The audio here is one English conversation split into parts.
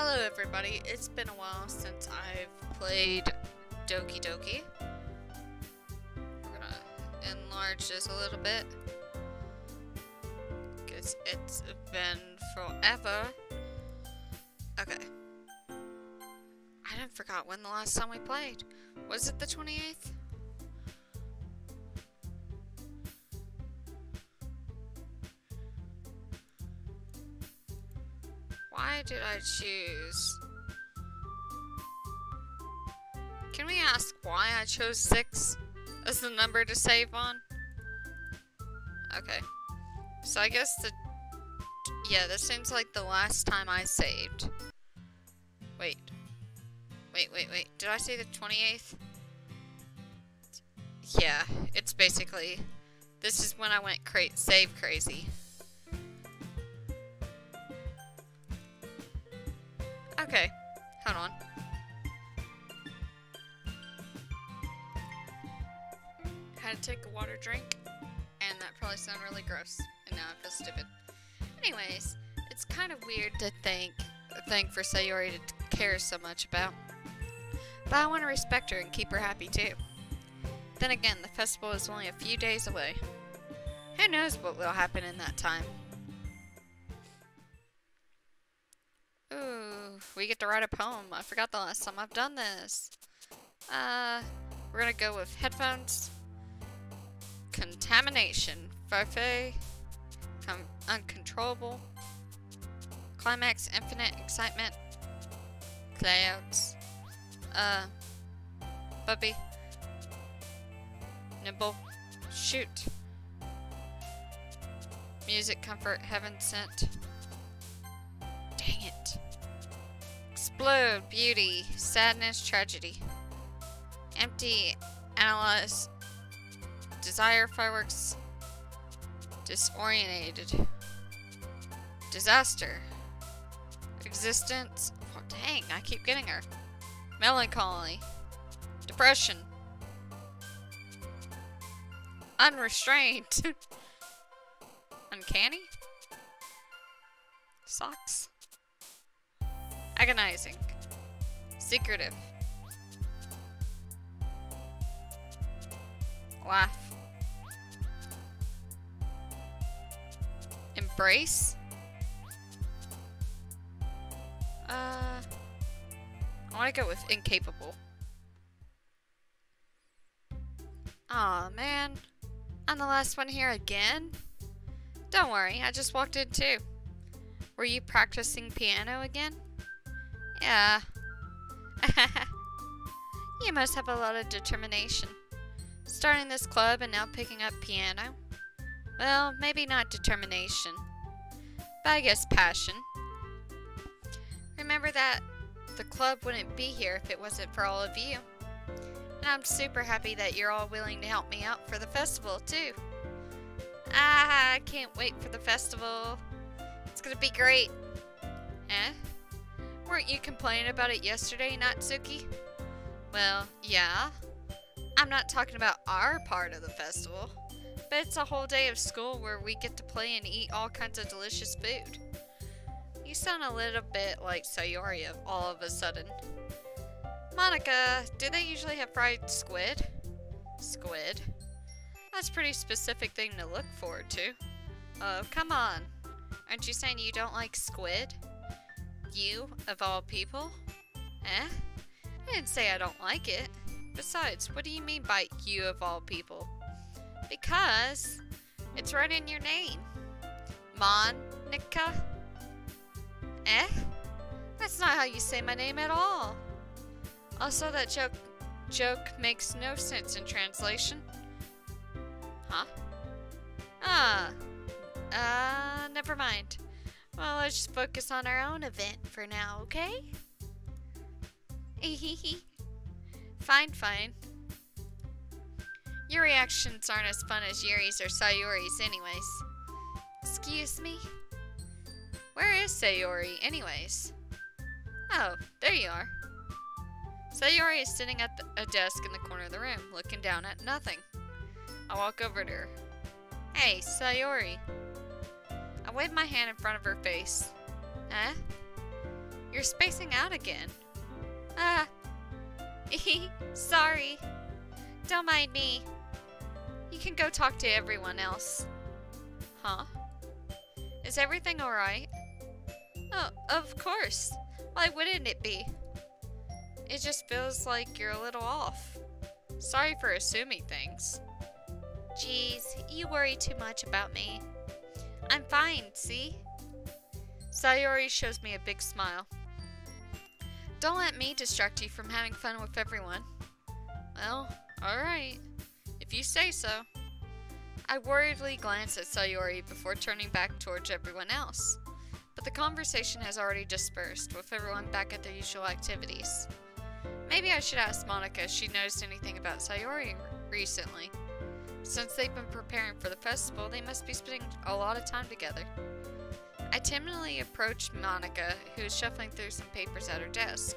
Hello everybody, it's been a while since I've played Doki Doki. We're gonna enlarge this a little bit, because it's been forever. Okay. I didn't forgot when the last time we played. Was it the 28th? Why did I choose? Can we ask why I chose 6 as the number to save on? Okay. So I guess yeah, this seems like the last time I saved. Wait. Did I say the 28th? Yeah, it's basically, this is when I went save crazy. Okay, hold on. Had to take a water drink, and that probably sounded really gross, and now I feel stupid. Anyways, it's kind of weird to think for Sayori to care so much about, but I want to respect her and keep her happy too. Then again, the festival is only a few days away. Who knows what will happen in that time? Ooh, we get to write a poem. I forgot the last time I've done this. We're gonna go with headphones. Contamination. Farfet. Uncontrollable. Climax. Infinite excitement. Clouds. Bubby. Nibble. Shoot. Music. Comfort. Heaven sent. Dang it. Explode, beauty, sadness, tragedy. Empty, analyze, desire, fireworks, disorientated. Disaster. Existence. Oh, dang, I keep getting her. Melancholy. Depression. Unrestrained. Uncanny. Socks. Agonizing. Secretive. Laugh. Embrace. I want to go with incapable. Aw, man. I'm the last one here again? Don't worry, I just walked in too. Were you practicing piano again? Yeah. You must have a lot of determination. Starting this club and now picking up piano. Well, maybe not determination, but I guess passion. Remember that the club wouldn't be here if it wasn't for all of you. And I'm super happy that you're all willing to help me out for the festival, too. I can't wait for the festival. It's gonna be great. Eh? Weren't you complaining about it yesterday, Natsuki? Well, yeah. I'm not talking about our part of the festival, but it's a whole day of school where we get to play and eat all kinds of delicious food. You sound a little bit like Sayori all of a sudden. Monica, do they usually have fried squid? Squid? That's a pretty specific thing to look forward to. Oh, come on. Aren't you saying you don't like squid? You, of all people? Eh? I didn't say I don't like it. Besides, what do you mean by you of all people? Because it's right in your name. Monica? Eh? That's not how you say my name at all. Also, that joke makes no sense in translation. Huh? Never mind. Well, let's just focus on our own event for now, okay? Fine. Your reactions aren't as fun as Yuri's or Sayori's anyways. Excuse me? Where is Sayori anyways? Oh, there you are. Sayori is sitting at a desk in the corner of the room, looking down at nothing. I walk over to her. Hey, Sayori. I wave my hand in front of her face. Eh? You're spacing out again. Ah. Sorry. Don't mind me. You can go talk to everyone else. Huh? Is everything alright? Oh, of course. Why wouldn't it be? It just feels like you're a little off. Sorry for assuming things. Jeez, you worry too much about me. I'm fine, see? Sayori shows me a big smile. Don't let me distract you from having fun with everyone. Well, alright. If you say so. I worriedly glance at Sayori before turning back towards everyone else. But the conversation has already dispersed, with everyone back at their usual activities. Maybe I should ask Monica if she noticed anything about Sayori recently. Since they've been preparing for the festival, they must be spending a lot of time together. I timidly approached Monica, who is shuffling through some papers at her desk.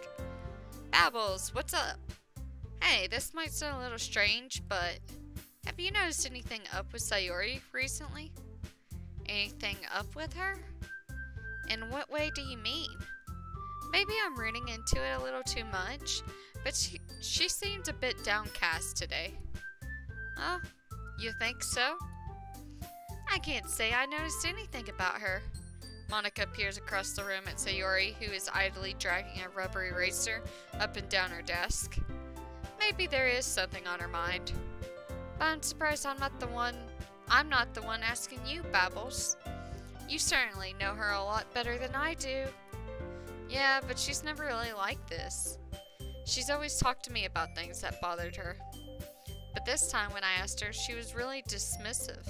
Babbles, what's up? Hey, this might sound a little strange, but have you noticed anything up with Sayori recently? Anything up with her? In what way do you mean? Maybe I'm reading into it a little too much, but she seemed a bit downcast today. Oh, you think so? I can't say I noticed anything about her. Monica peers across the room at Sayori, who is idly dragging a rubber eraser up and down her desk. Maybe there is something on her mind. But I'm surprised I'm not the one asking you, Babbles. You certainly know her a lot better than I do. Yeah, but she's never really like this. She's always talked to me about things that bothered her. But this time when I asked her, she was really dismissive.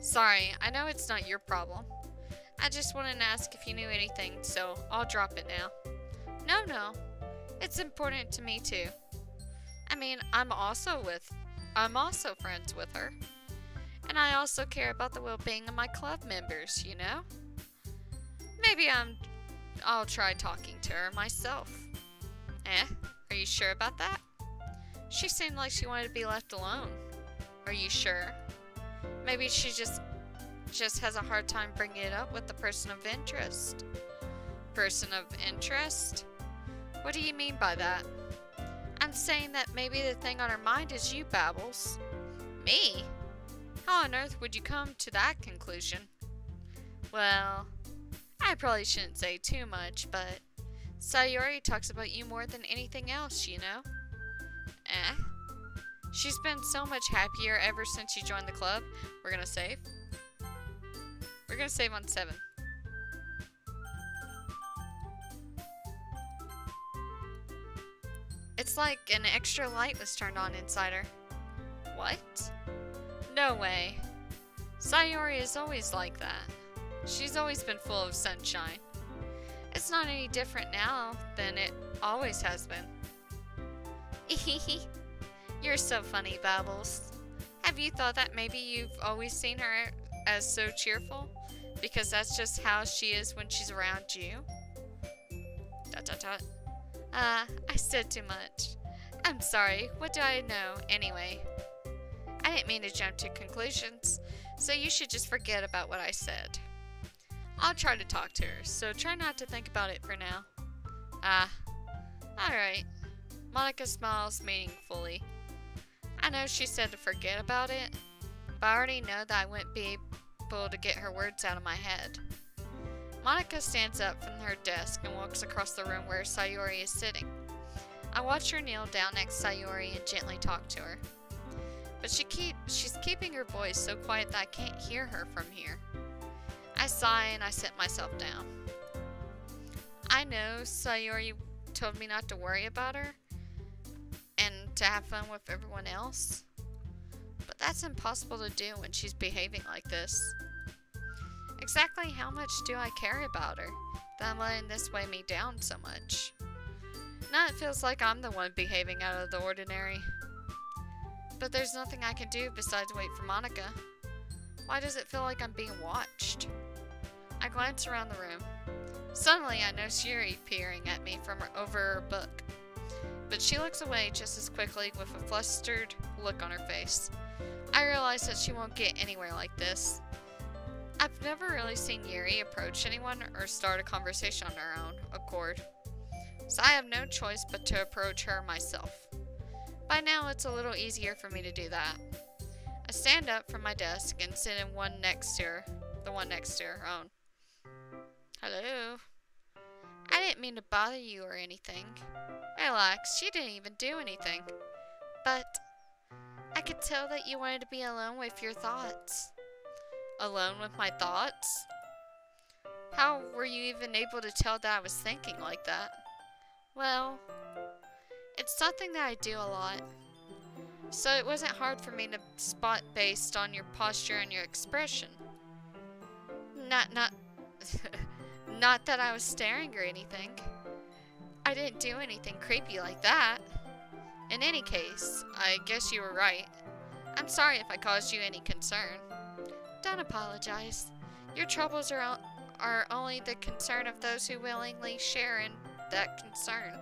Sorry, I know it's not your problem. I just wanted to ask if you knew anything, so I'll drop it now. No. It's important to me too. I mean, I'm also friends with her. And I also care about the well-being of my club members, you know? Maybe I'll try talking to her myself. Are you sure about that? She seemed like she wanted to be left alone. Are you sure? Maybe she just has a hard time bringing it up with the person of interest. Person of interest? What do you mean by that? I'm saying that maybe the thing on her mind is you, Babbles. Me? How on earth would you come to that conclusion? Well, I probably shouldn't say too much, but Sayori talks about you more than anything else, you know? She's been so much happier ever since you joined the club. We're gonna save. We're gonna save on 7. It's like an extra light was turned on inside her. What? No way. Sayori is always like that. She's always been full of sunshine. It's not any different now than it always has been. You're so funny, Babbles. Have you thought that maybe you've always seen her as so cheerful? Because that's just how she is when she's around you? ... I said too much. I'm sorry. What do I know, anyway? I didn't mean to jump to conclusions, so you should just forget about what I said. I'll try to talk to her, so try not to think about it for now. Alright. Monica smiles meaningfully. I know she said to forget about it, but I already know that I wouldn't be able to get her words out of my head. Monica stands up from her desk and walks across the room where Sayori is sitting. I watch her kneel down next to Sayori and gently talk to her. But she's keeping her voice so quiet that I can't hear her from here. I sigh and I sit myself down. I know Sayori told me not to worry about her and to have fun with everyone else, but that's impossible to do when she's behaving like this. Exactly how much do I care about her that I'm letting this weigh me down so much? Now it feels like I'm the one behaving out of the ordinary. But there's nothing I can do besides wait for Monica. Why does it feel like I'm being watched? I glance around the room. Suddenly I notice Yuri peering at me from over her book. But she looks away just as quickly with a flustered look on her face. I realize that she won't get anywhere like this. I've never really seen Yuri approach anyone or start a conversation on her own accord, so I have no choice but to approach her myself. By now, it's a little easier for me to do that. I stand up from my desk and sit in the one next to her own. Hello? I didn't mean to bother you or anything. Relax, you didn't even do anything. But I could tell that you wanted to be alone with your thoughts. Alone with my thoughts? How were you even able to tell that I was thinking like that? Well, it's something that I do a lot. So it wasn't hard for me to spot based on your posture and your expression. Not not that I was staring or anything. I didn't do anything creepy like that. In any case, I guess you were right. I'm sorry if I caused you any concern. Don't apologize. Your troubles are only the concern of those who willingly share in that concern.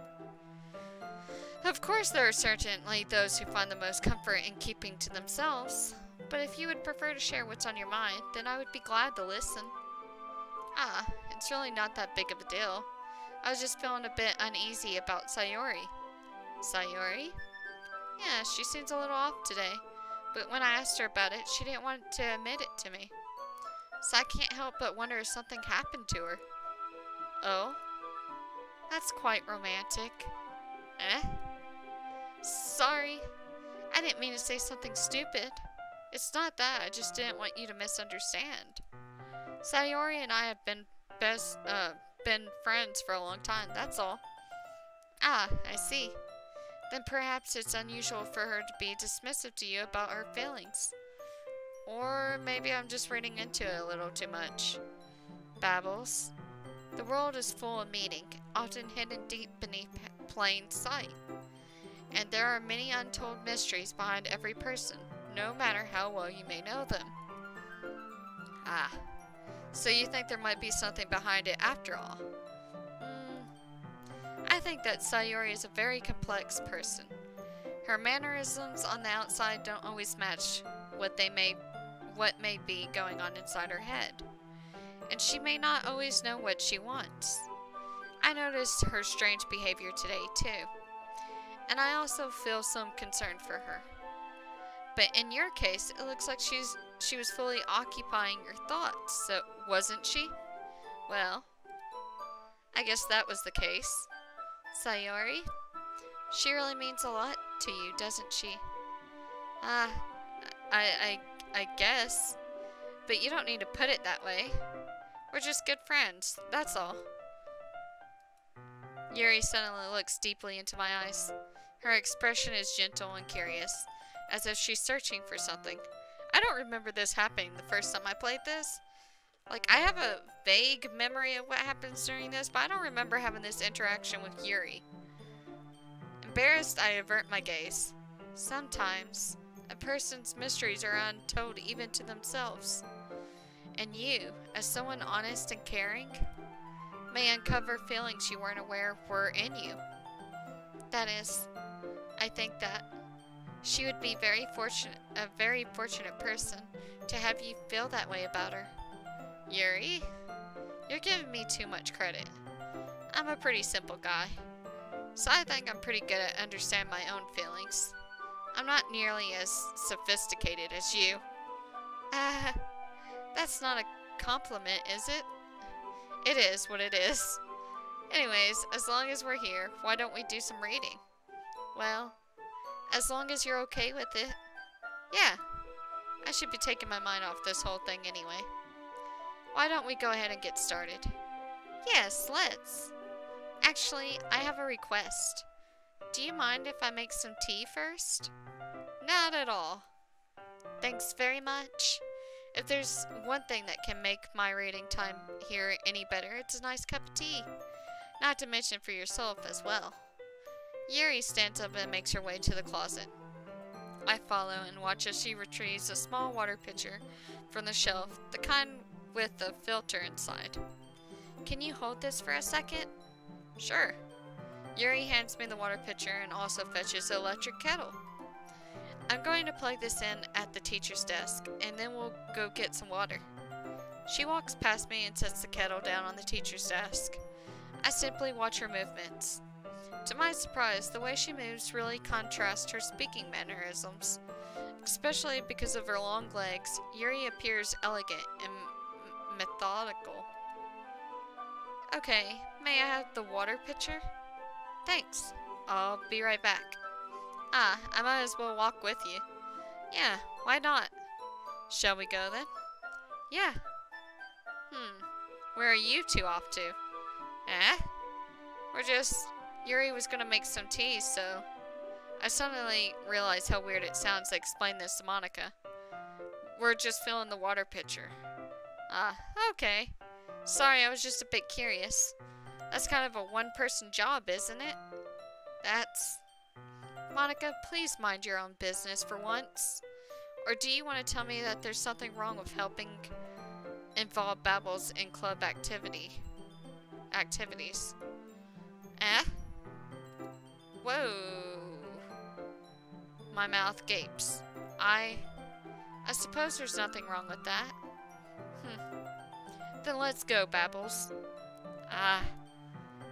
Of course, there are certainly those who find the most comfort in keeping to themselves, but if you would prefer to share what's on your mind, then I would be glad to listen. It's really not that big of a deal. I was just feeling a bit uneasy about Sayori. Sayori? Yeah, she seems a little off today, but when I asked her about it, she didn't want to admit it to me. So I can't help but wonder if something happened to her. Oh? That's quite romantic. Eh? Sorry. I didn't mean to say something stupid. It's not that, I just didn't want you to misunderstand. Sayori and I have been friends for a long time, that's all. I see. Then perhaps it's unusual for her to be dismissive to you about her feelings. Or maybe I'm just reading into it a little too much. Babbles. The world is full of meaning, often hidden deep beneath plain sight. And there are many untold mysteries behind every person, no matter how well you may know them. So you think there might be something behind it after all? I think that Sayori is a very complex person. Her mannerisms on the outside don't always match what may be going on inside her head. And she may not always know what she wants. I noticed her strange behavior today, too. And I also feel some concern for her. But in your case, it looks like she was fully occupying your thoughts, so wasn't she? Well, I guess that was the case. Sayori? She really means a lot to you, doesn't she? I guess. But you don't need to put it that way. We're just good friends, that's all. Yuri suddenly looks deeply into my eyes. Her expression is gentle and curious, as if she's searching for something. I don't remember this happening the first time I played this. Like, I have a vague memory of what happens during this, but I don't remember having this interaction with Yuri. Embarrassed, I avert my gaze. Sometimes, a person's mysteries are untold even to themselves. And you, as someone honest and caring, may uncover feelings you weren't aware were in you. That is, I think that she would be a very fortunate person to have you feel that way about her. Yuri, you're giving me too much credit. I'm a pretty simple guy, so I think I'm pretty good at understanding my own feelings. I'm not nearly as sophisticated as you. That's not a compliment, is it? It is what it is. Anyways, as long as we're here, why don't we do some reading? Well, as long as you're okay with it. Yeah, I should be taking my mind off this whole thing anyway. Why don't we go ahead and get started? Yes, let's. Actually, I have a request. Do you mind if I make some tea first? Not at all. Thanks very much. If there's one thing that can make my reading time here any better, it's a nice cup of tea. Not to mention for yourself as well. Yuri stands up and makes her way to the closet. I follow and watch as she retrieves a small water pitcher from the shelf, the kind with the filter inside. Can you hold this for a second? Sure. Yuri hands me the water pitcher and also fetches the electric kettle. I'm going to plug this in at the teacher's desk, and then we'll go get some water. She walks past me and sets the kettle down on the teacher's desk. I simply watch her movements. To my surprise, the way she moves really contrasts her speaking mannerisms. Especially because of her long legs, Yuri appears elegant and methodical. Okay, may I have the water pitcher? Thanks. I'll be right back. Ah, I might as well walk with you. Yeah, why not? Shall we go then? Yeah. Where are you two off to? Yuri was gonna make some tea, so... I suddenly realized how weird it sounds to explain this to Monica. We're just filling the water pitcher. Ah, okay. Sorry, I was just a bit curious. That's kind of a one-person job, isn't it? That's... Monica, please mind your own business for once. Or do you want to tell me that there's something wrong with helping involve Babbles in club activities? Whoa. My mouth gapes. I suppose there's nothing wrong with that. Then let's go, Babbles.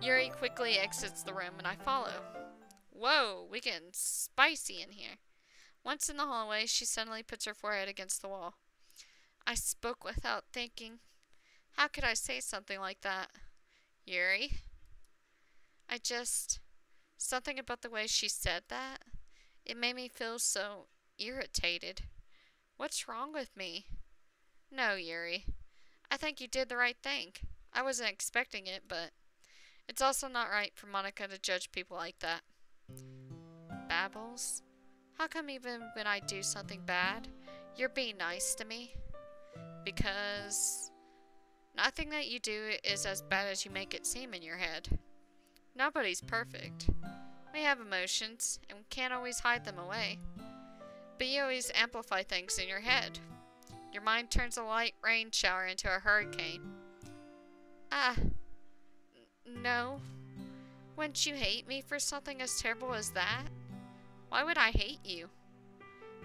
Yuri quickly exits the room and I follow. Whoa, we getting spicy in here. Once in the hallway, she suddenly puts her forehead against the wall. I spoke without thinking. How could I say something like that? Yuri? Something about the way she said that. It made me feel so irritated. What's wrong with me? No, Yuri. I think you did the right thing. I wasn't expecting it, but it's also not right for Monica to judge people like that. Babbles? How come even when I do something bad, you're being nice to me? Because nothing that you do is as bad as you make it seem in your head. Nobody's perfect. We have emotions, and we can't always hide them away. But you always amplify things in your head. Your mind turns a light rain shower into a hurricane. No. Wouldn't you hate me for something as terrible as that? Why would I hate you?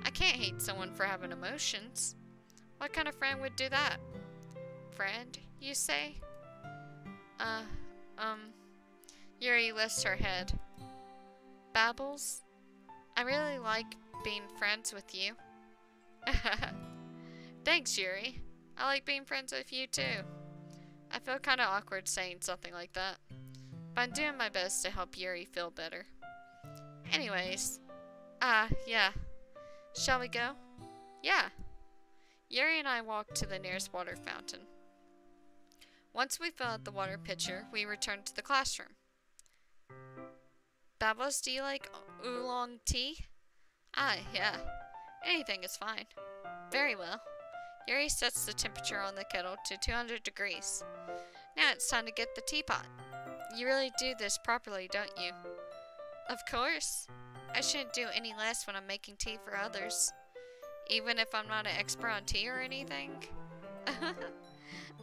I can't hate someone for having emotions. What kind of friend would do that? Friend, you say? Yuri lifts her head. Babbles? I really like being friends with you. Thanks, Yuri. I like being friends with you, too. I feel kind of awkward saying something like that, but I'm doing my best to help Yuri feel better. Anyways, yeah. Shall we go? Yeah. Yuri and I walked to the nearest water fountain. Once we filled the water pitcher, we returned to the classroom. Babbles, do you like oolong tea? Yeah. Anything is fine. Very well. Yuri sets the temperature on the kettle to 200 degrees. Now it's time to get the teapot. You really do this properly, don't you? Of course. I shouldn't do any less when I'm making tea for others. Even if I'm not an expert on tea or anything.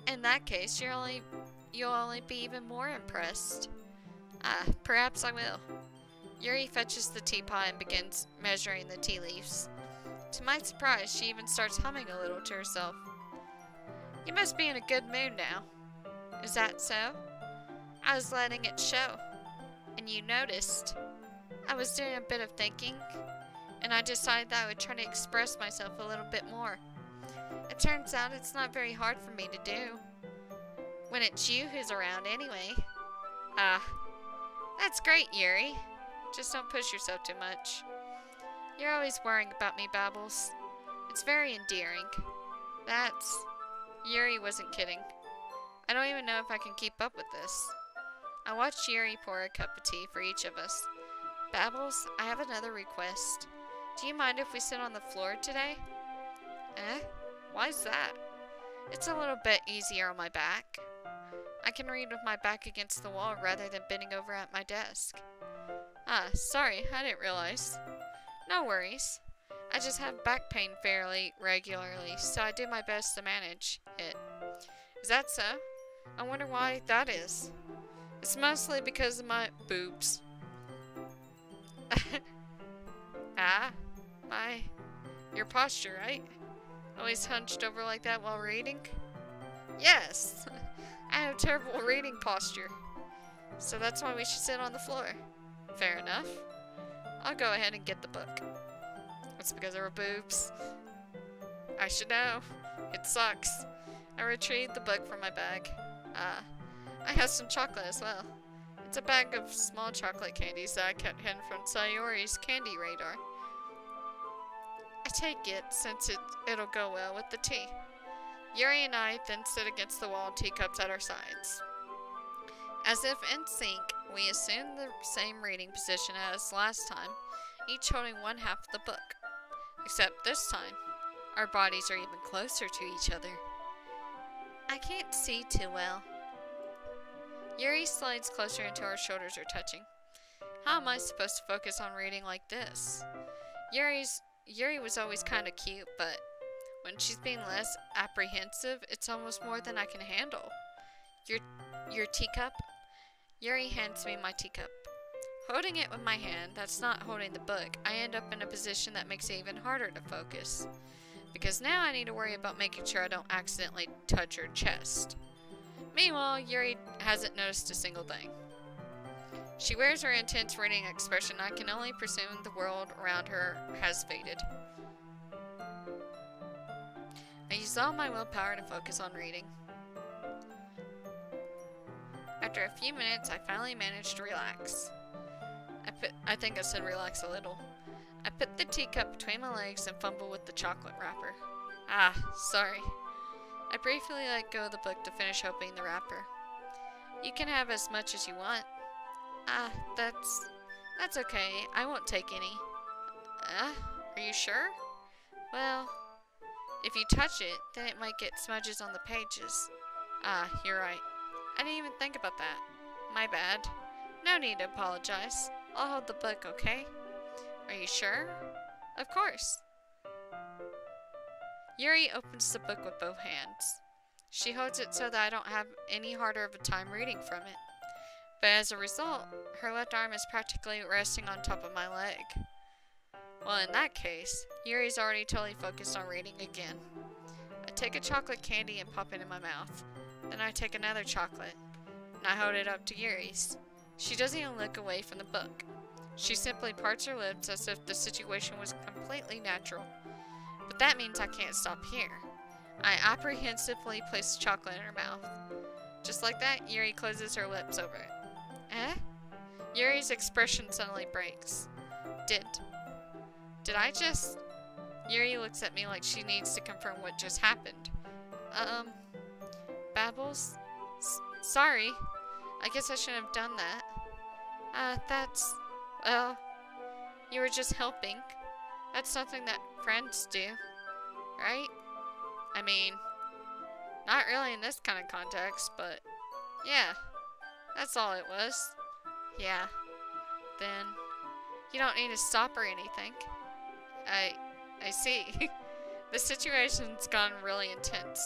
In that case, you'll only be even more impressed. Perhaps I will. Yuri fetches the teapot and begins measuring the tea leaves. To my surprise, she even starts humming a little to herself. You must be in a good mood now. Is that so? I was letting it show. And you noticed. I was doing a bit of thinking, and I decided that I would try to express myself a little bit more. It turns out it's not very hard for me to do. When it's you who's around anyway. That's great, Yuri. Just don't push yourself too much. You're always worrying about me, Babbles. It's very endearing. Yuri wasn't kidding. I don't even know if I can keep up with this. I watched Yuri pour a cup of tea for each of us. Babbles, I have another request. Do you mind if we sit on the floor today? Why's that? It's a little bit easier on my back. I can read with my back against the wall rather than bending over at my desk. Sorry, I didn't realize. No worries. I just have back pain fairly regularly, so I do my best to manage it. Is that so? I wonder why that is. It's mostly because of my boobs. Your posture, right? Always hunched over like that while reading? Yes! I have terrible reading posture. So that's why we should sit on the floor. Fair enough. I'll go ahead and get the book. It's because of her boobs. I should know. It sucks. I retrieved the book from my bag. I have some chocolate as well. It's a bag of small chocolate candies that I kept hidden from Sayori's candy radar. I take it since it'll go well with the tea. Yuri and I then sit against the wall, teacups at our sides. As if in sync, we assume the same reading position as last time, each holding one half of the book. Except this time, our bodies are even closer to each other. I can't see too well. Yuri slides closer until our shoulders are touching. How am I supposed to focus on reading like this? Yuri was always kinda cute, but when she's being less apprehensive, it's almost more than I can handle. Your teacup? Yuri hands me my teacup. Holding it with my hand, that's not holding the book, I end up in a position that makes it even harder to focus. Because now I need to worry about making sure I don't accidentally touch her chest. Meanwhile, Yuri hasn't noticed a single thing. She wears her intense reading expression. I can only presume the world around her has faded. I use all my willpower to focus on reading. After a few minutes, I finally managed to relax. I think I said relax a little. I put the teacup between my legs and fumble with the chocolate wrapper. Ah, sorry. I briefly let go of the book to finish opening the wrapper. You can have as much as you want. Ah, that's okay. I won't take any. Are you sure? Well, if you touch it, then it might get smudges on the pages. Ah, you're right. I didn't even think about that. My bad. No need to apologize. I'll hold the book, okay? Are you sure? Of course. Yuri opens the book with both hands. She holds it so that I don't have any harder of a time reading from it. But as a result, her left arm is practically resting on top of my leg. Well, in that case, Yuri's already totally focused on reading again. I take a chocolate candy and pop it in my mouth. Then I take another chocolate, and I hold it up to Yuri's. She doesn't even look away from the book. She simply parts her lips as if the situation was completely natural. But that means I can't stop here. I apprehensively place the chocolate in her mouth. Just like that, Yuri closes her lips over it. Yuri's expression suddenly breaks. Did I just... Yuri looks at me like she needs to confirm what just happened. Babbles? Sorry. I guess I shouldn't have done that. Well, you were just helping. That's something that friends do, right? I mean, not really in this kind of context, but yeah, that's all it was. Yeah, then you don't need to stop or anything. I see. The situation's gone really intense.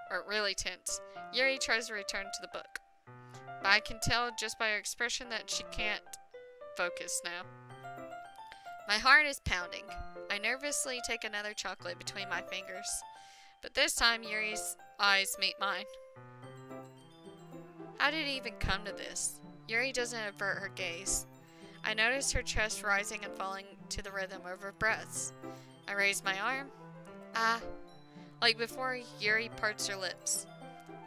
Or really tense. Yuri tries to return to the book. But I can tell just by her expression that she can't focus now. My heart is pounding. I nervously take another chocolate between my fingers. But this time Yuri's eyes meet mine. How did it even come to this? Yuri doesn't avert her gaze. I notice her chest rising and falling to the rhythm of her breaths. I raise my arm. Like before, Yuri parts her lips.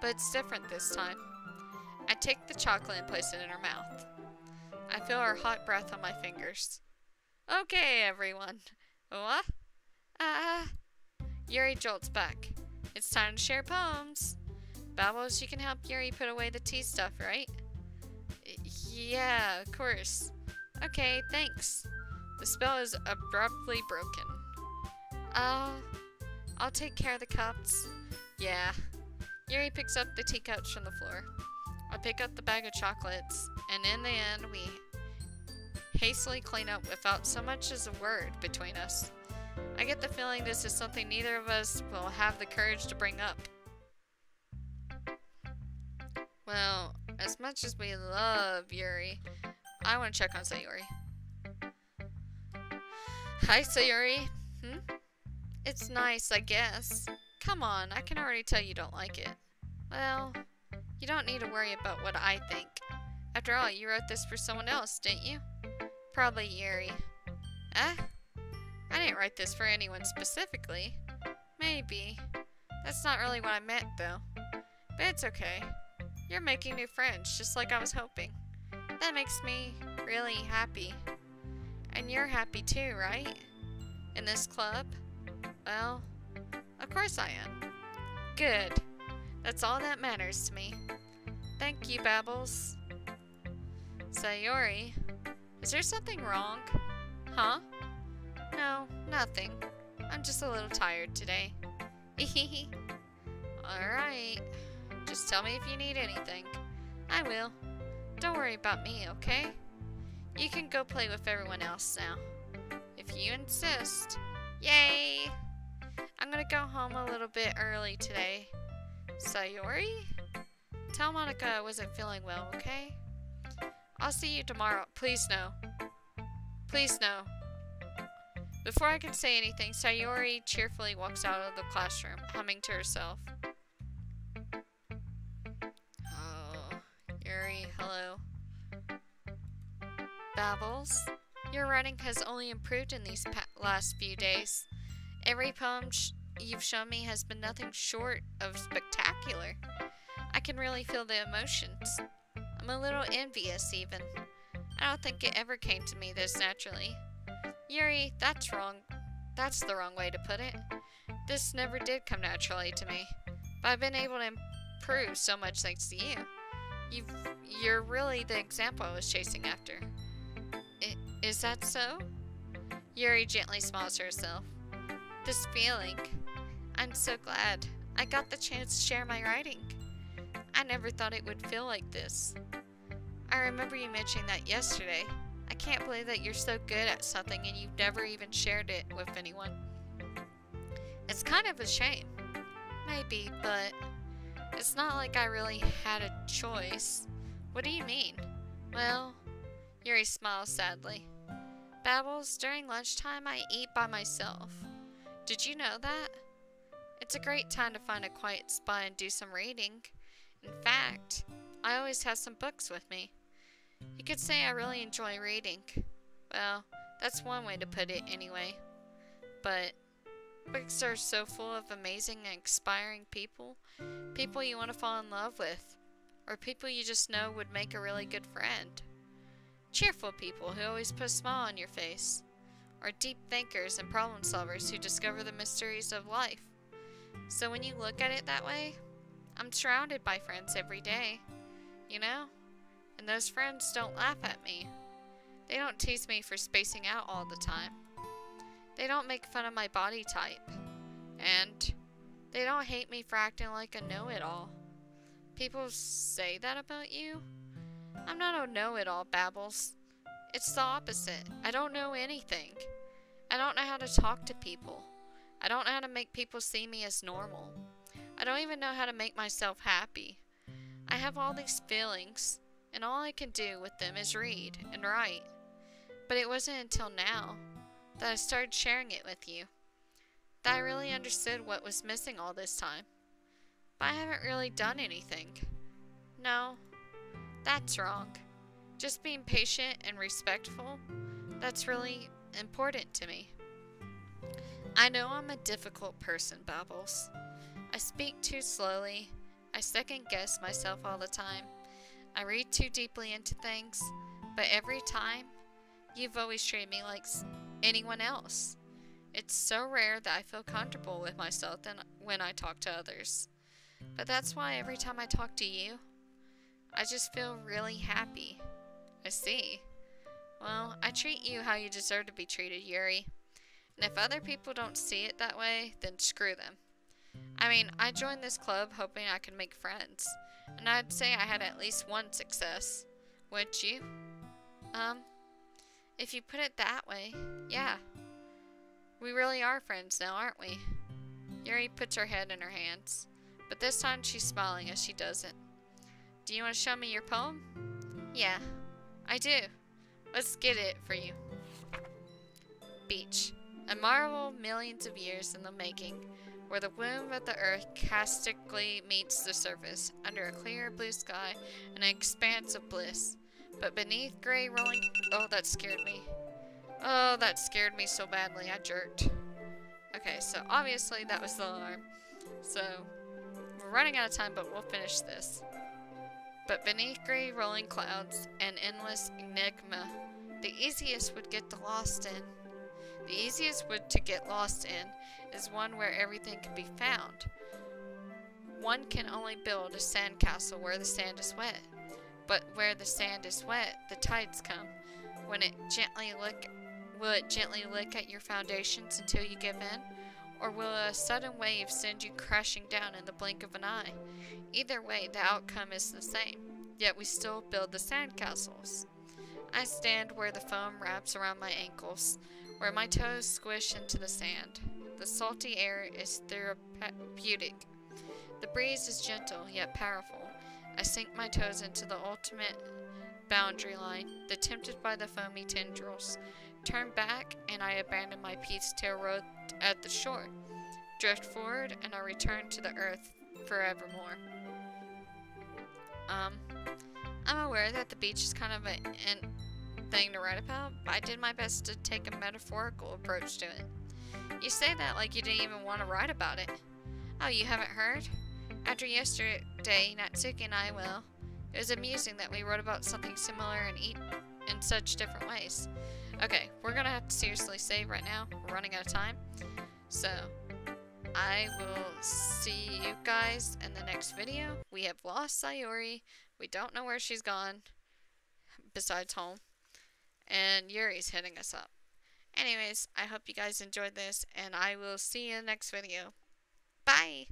But it's different this time. I take the chocolate and place it in her mouth. I feel her hot breath on my fingers. Okay, everyone. What? Yuri jolts back. It's time to share poems. Babbles, you can help Yuri put away the tea stuff, right? Yeah, of course. Okay, thanks. The spell is abruptly broken. I'll take care of the cups. Yeah. Yuri picks up the teacups from the floor. I pick up the bag of chocolates, and in the end, we hastily clean up without so much as a word between us. I get the feeling this is something neither of us will have the courage to bring up. Well, as much as we love Yuri, I want to check on Sayori. Hi, Sayori. It's nice, I guess. Come on, I can already tell you don't like it. Well, you don't need to worry about what I think. After all, you wrote this for someone else, didn't you? Probably Yuri. Eh? I didn't write this for anyone specifically. Maybe. That's not really what I meant, though. But it's okay. You're making new friends, just like I was hoping. That makes me really happy. And you're happy too, right? In this club? Well, of course I am. Good. That's all that matters to me. Thank you, Babbles. Sayori, is there something wrong? Huh? No, nothing. I'm just a little tired today. Alright. Just tell me if you need anything. I will. Don't worry about me, okay? You can go play with everyone else now. If you insist. Yay! I'm gonna go home a little bit early today. Sayori? Tell Monica I wasn't feeling well, okay? I'll see you tomorrow. Please no. Please no. Before I can say anything, Sayori cheerfully walks out of the classroom, humming to herself. Oh, Yuri, hello. Babbles, your writing has only improved in these last few days. Every poem you've shown me has been nothing short of spectacular. I can really feel the emotions. I'm a little envious, even. I don't think it ever came to me this naturally. Yuri, that's wrong. That's the wrong way to put it. This never did come naturally to me, but I've been able to improve so much thanks to you. You're really the example I was chasing after. Is that so? Yuri gently smiles to herself. This feeling. I'm so glad I got the chance to share my writing. I never thought it would feel like this. I remember you mentioning that yesterday. I can't believe that you're so good at something and you've never even shared it with anyone. It's kind of a shame. Maybe, but it's not like I really had a choice. What do you mean? Well, Yuri smiles sadly. Babbles, during lunchtime I eat by myself. Did you know that? It's a great time to find a quiet spot and do some reading. In fact, I always have some books with me. You could say I really enjoy reading. Well, that's one way to put it anyway. But books are so full of amazing and inspiring people. People you want to fall in love with. Or people you just know would make a really good friend. Cheerful people who always put a smile on your face. Or deep thinkers and problem solvers who discover the mysteries of life. So when you look at it that way, I'm surrounded by friends every day. You know? And those friends don't laugh at me. They don't tease me for spacing out all the time. They don't make fun of my body type. And they don't hate me for acting like a know-it-all. People say that about you? I'm not a know-it-all, Babbles. It's the opposite. I don't know anything. I don't know how to talk to people. I don't know how to make people see me as normal. I don't even know how to make myself happy. I have all these feelings, and all I can do with them is read and write. But it wasn't until now that I started sharing it with you that I really understood what was missing all this time. But I haven't really done anything. No, that's wrong. Just being patient and respectful, that's really important to me. I know I'm a difficult person, Babbles. I speak too slowly. I second guess myself all the time. I read too deeply into things, but every time, you've always treated me like anyone else. It's so rare that I feel comfortable with myself than when I talk to others. But that's why every time I talk to you, I just feel really happy. I see. Well, I treat you how you deserve to be treated, Yuri. And if other people don't see it that way, then screw them. I mean, I joined this club hoping I could make friends. And I'd say I had at least one success. Would you? If you put it that way, yeah. We really are friends now, aren't we? Yuri puts her head in her hands. But this time she's smiling as she does it. Do you want to show me your poem? Yeah, I do. Let's get it for you. Beach. A marvel millions of years in the making. where the womb of the earth caustically meets the surface, under a clear blue sky and an expanse of bliss. But beneath gray rolling... Oh, that scared me. Oh, that scared me so badly, I jerked. Okay, so obviously that was the alarm. So, we're running out of time, but we'll finish this. But beneath gray rolling clouds and endless enigma, the easiest would get lost in. The easiest wood to get lost in is one where everything can be found. One can only build a sandcastle where the sand is wet. But where the sand is wet, the tides come. Will it gently lick at your foundations until you give in? Or will a sudden wave send you crashing down in the blink of an eye? Either way, the outcome is the same. Yet we still build the sandcastles. I stand where the foam wraps around my ankles, where my toes squish into the sand. The salty air is therapeutic. The breeze is gentle, yet powerful. I sink my toes into the ultimate boundary line, tempted by the foamy tendrils. Turn back, and I abandon my peace-tail road at the shore. Drift forward, and I return to the earth forevermore. I'm aware that the beach is kind of a thing to write about, but I did my best to take a metaphorical approach to it. You say that like you didn't even want to write about it. Oh, you haven't heard? After yesterday, Natsuki and I, well, it was amusing that we wrote about something similar in such different ways. Okay, we're gonna have to seriously save right now. We're running out of time. So, I will see you guys in the next video. We have lost Sayori. We don't know where she's gone, besides home. And Yuri's hitting us up. Anyways, I hope you guys enjoyed this, and I will see you in the next video. Bye!